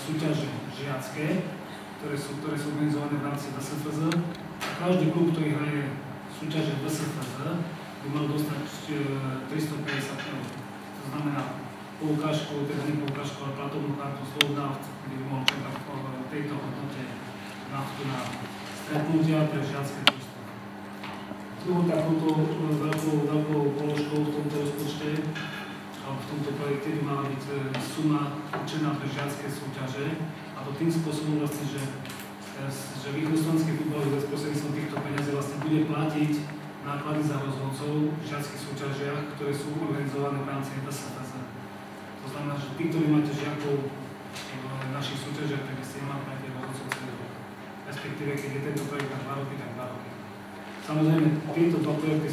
súťaže žiacké, ktoré sú organizované v rámci VSFZ. Každý klub, ktorý hraje súťaže VSFZ, by mal dostať 350 €. To znamená poukážku, teda nie poukážku, ale platovnú kartu Slovnaft, kde by mohol čakať v tejto hodnote naftu na stretnutia pre žiacké družstvo. Druhou takouto veľkou položkou v tomto rozpočte alebo v tomto projekte by mala byť suma určená pre žiacké súťaže, a to tým spôsobom vlastne, že Východoslovenský futbalový zväz prostredníctvom týchto peniazí vlastne bude platiť náklady za rozhodcov v žiackych súťažiach, ktoré sú organizované v rámci VSFZ. To znamená, že tí, ktorí máte žiakov v našich súťažiach, tak ste nemali platiť rozhodcov celý rok. Respektíve, keď je tento projekt na 2 roky, tak 2 roky. Samozrejme, tieto dva projekty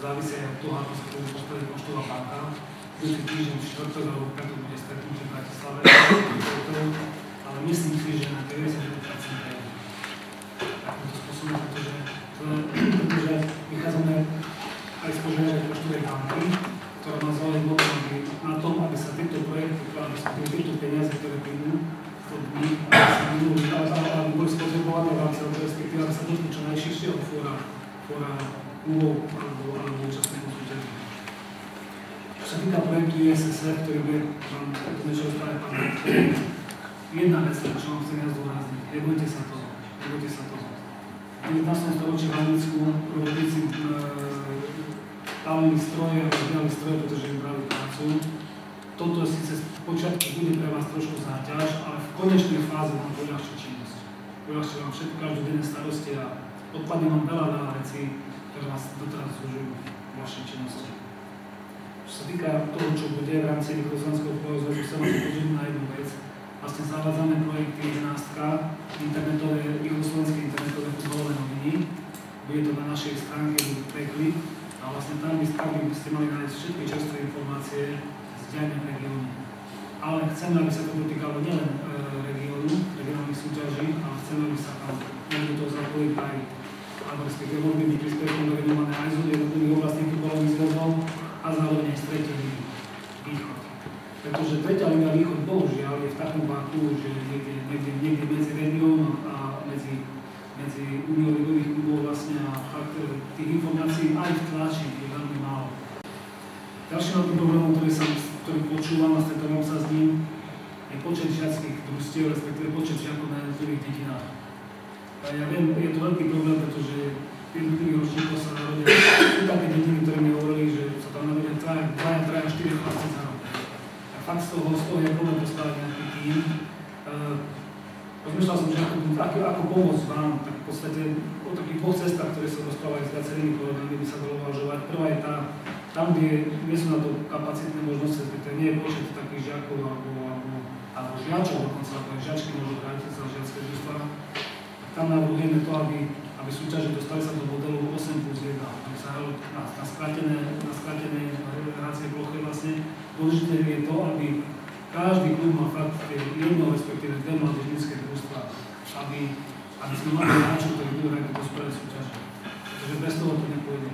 závisia od toho, ako sa to postaví Poštová banka. Budúci týždeň v štvrtok alebo preto bude stretnutie v Bratislave, ale myslím si, že na 90% je takýmto spôsobom, pretože vychádzame aj z požiadavky Poštovej banky, ktorá má záleží na tom, aby sa tieto projekty, aby sa tieto peniaze, ktoré prídu od nich, aby boli spotrebované v rámci, respektíve aby sa dotkli čo najširšieho fóra klubov alebo účastníkov súťaží. Čo sa týka projektu ISSF, ktorý bude vám niečo rozprávať pán rektor, jedna vec, čo vám chcem ja zdôrazniť, nebojte sa toho. V 19. storočí v Anglicku robotníci palili stroje, rozbírali stroje, pretože im brali prácu. Toto síce z počiatku bude pre vás trošku záťaž, ale v konečnej fáze vám poľahčí činnosť. Poľahčí vám všetko, každodenné starosti a odpadne vám veľa vecí, ktoré vás doteraz zúžujú v vašej činnosti. Čo sa týka toho, čo bude v rámci Východoslovenského futbalového zväzu, sa vám pozrieť na jednu vec. Vlastne zavádzame projekty 11, Východoslovenské internetové futbalové noviny. Bude to na našej stránke, bude preklik. A vlastne tam by ste mali nájsť všetky čerstvé informácie z diania v regióne. Ale chceme, aby sa to dotýkalo nielen regionálnych súťaží, ale chceme, aby sa tam mohli do toho zapojiť aj, alebo respektíve mohli byť príspevkom venované aj z jednotlivých oblastných futbalových zväzov a zároveň aj z tretej ligy Východ. Pretože tretia liga Východ bohužiaľ je v takom váku, že niekde medzi regiónom a medzi uniou ligových klubov vlastne a fakt tých informácií aj v tlači je veľmi málo. Ďalším veľkým problémom, ktorý počúvam a stretávam sa s ním, je počet žiackých družstiev, respektíve počet žiakov na jednotlivých dedinách. Ja viem, je to veľký problém, pretože jednotlivých ročníkov sa narodia. Sú také dediny, ktoré mi hovorili, že sa tam narodia 2, 4 chlapci za rok. A fakt z toho je problém postaviť nejaký tým. Rozmýšľal som, že ako pomôcť vám, tak v podstate o takých dvoch cestách, ktoré sa rozprávajú s viacerými kolegami, by sa dalo uvažovať. Prvá je tá, tam, kde nie sú na to kapacitné možnosti, respektíve nie je počet takých žiakov alebo žiačov, dokonca ako aj žiačky môžu hrať za žiacké družstva. Tam navrhujeme to, aby súťaže dostali sa do modelu 8+1, aby sa hralo na skrátené hracie plochy vlastne. Dôležité je to, aby každý klub má fakt jedno, respektíve dve mládežnícke družstva, aby sme mali hráčov, ktorí budú hrať do hospodárskej súťaže. Pretože bez toho to nepôjde.